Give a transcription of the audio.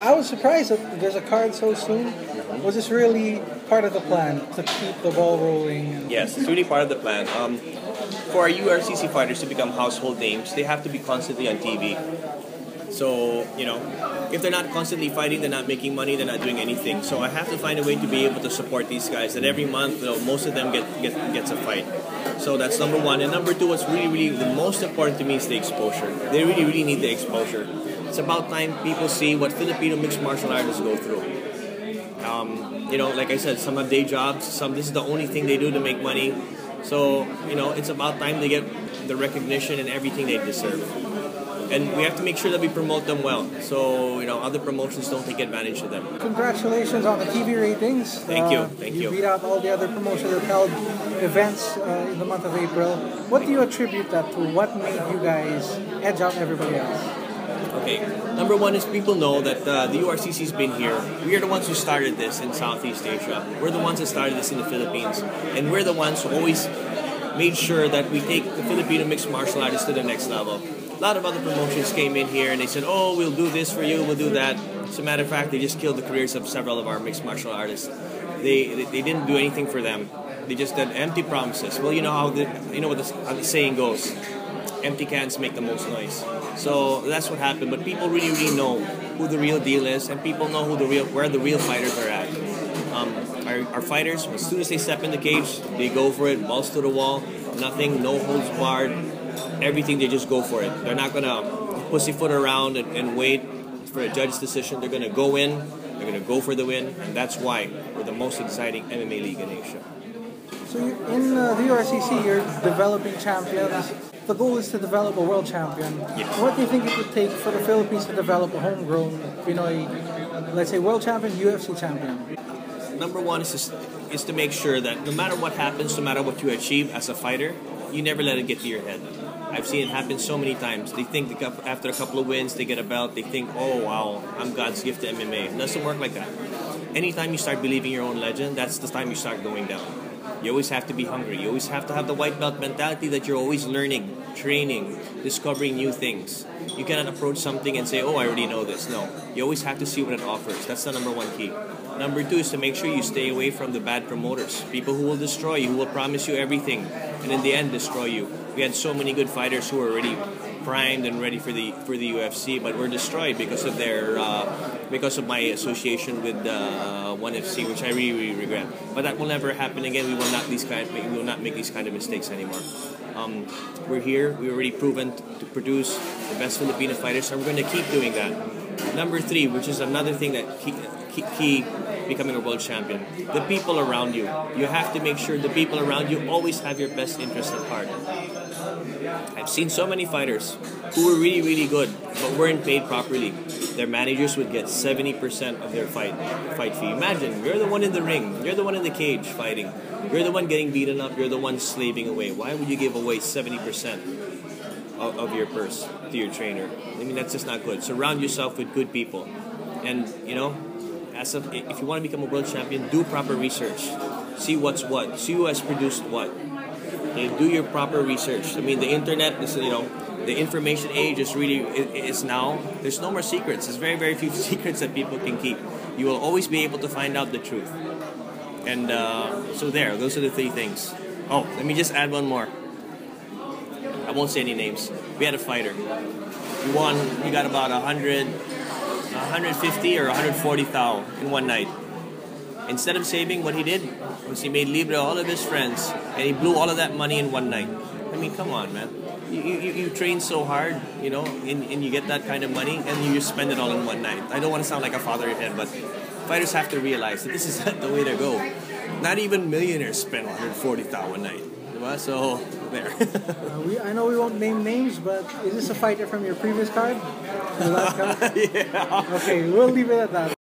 I was surprised that there's a card so soon. Was this really part of the plan to keep the ball rolling? Yes, it's really part of the plan. For our URCC fighters to become household names, they have to be constantly on TV. So, if they're not constantly fighting, they're not making money, they're not doing anything. So I have to find a way to be able to support these guys. That every month, most of them gets a fight. So that's number one. And number two, what's really the most important to me is the exposure. They really need the exposure. It's about time people see what Filipino mixed martial artists go through. Like I said, some have day jobs. Some this is the only thing they do to make money. So it's about time they get the recognition and everything they deserve. And we have to make sure that we promote them well, so other promotions don't take advantage of them. Congratulations on the TV ratings. Thank you. You beat out all the other promotions that held events in the month of April. What do you attribute that to? What made you guys edge out everybody else? Okay, number one is people know that the URCC's been here. We are the ones who started this in Southeast Asia. We're the ones that started this in the Philippines, and we're the ones who always made sure that we take the Filipino mixed martial artists to the next level. A lot of other promotions came in here and they said, "Oh, we'll do this for you, we'll do that." As a matter of fact, they just killed the careers of several of our mixed martial artists. They didn't do anything for them. They just did empty promises. Well, you know how how the saying goes, empty cans make the most noise. So that's what happened. But people really know who the real deal is, and people know where the real fighters are at. Our fighters, as soon as they step in the cage, they go for it, balls to the wall, nothing, no holds barred, everything, they just go for it. They're not going to pussyfoot around and wait for a judge's decision. They're going to go in, they're going to go for the win, and that's why we're the most exciting MMA league in Asia. So in the URCC, you're developing champions. The goal is to develop a world champion. Yes. What do you think it would take for the Philippines to develop a homegrown Pinoy, let's say, world champion, UFC champion? Number one is to make sure that no matter what happens, no matter what you achieve as a fighter, you never let it get to your head. I've seen it happen so many times. They think after a couple of wins, they get a belt, they think, "Oh wow, I'm God's gift to MMA." It doesn't work like that. Anytime you start believing your own legend, that's the time you start going down. You always have to be hungry. You always have to have the white belt mentality that you're always learning, training, discovering new things. You cannot approach something and say, "Oh, I already know this." No. You always have to see what it offers. That's the number one key. Number two is to make sure you stay away from the bad promoters. People who will destroy you, who will promise you everything, and in the end destroy you. We had so many good fighters who were already primed and ready for the UFC, but were destroyed because of because of my association with ONE FC, which I really regret. But that will never happen again. We will not make these kind of mistakes anymore. We're here. We're already proven to produce the best Filipino fighters, and we're going to keep doing that. Number three, which is another thing that key becoming a world champion, the people around you. You have to make sure the people around you always have your best interest at heart. I've seen so many fighters who were really good but weren't paid properly. Their managers would get 70% of their fight fee. Imagine, you're the one in the ring, you're the one in the cage fighting, you're the one getting beaten up, you're the one slaving away. Why would you give away 70% of your purse to your trainer? I mean, that's just not good. Surround yourself with good people. And, if you want to become a world champion, do proper research. See what's what. See who has produced what. Okay, do your proper research. I mean, the internet is, the information age is now. There's no more secrets. There's very few secrets that people can keep. You will always be able to find out the truth. And those are the three things. Oh, let me just add one more. I won't say any names. We had a fighter. He won. He got about 150 or 140 thou in one night. Instead of saving, what he did was he made libre all of his friends, and he blew all of that money in one night. I mean, come on, man. You train so hard, and you get that kind of money, and you just spend it all in one night. I don't want to sound like a fatherhead, but fighters have to realize that this is not the way to go. Not even millionaires spend 140 thou a night. So, there. I know we won't name names, but is this a fighter from your previous card? The last card? Yeah. Okay, we'll leave it at that.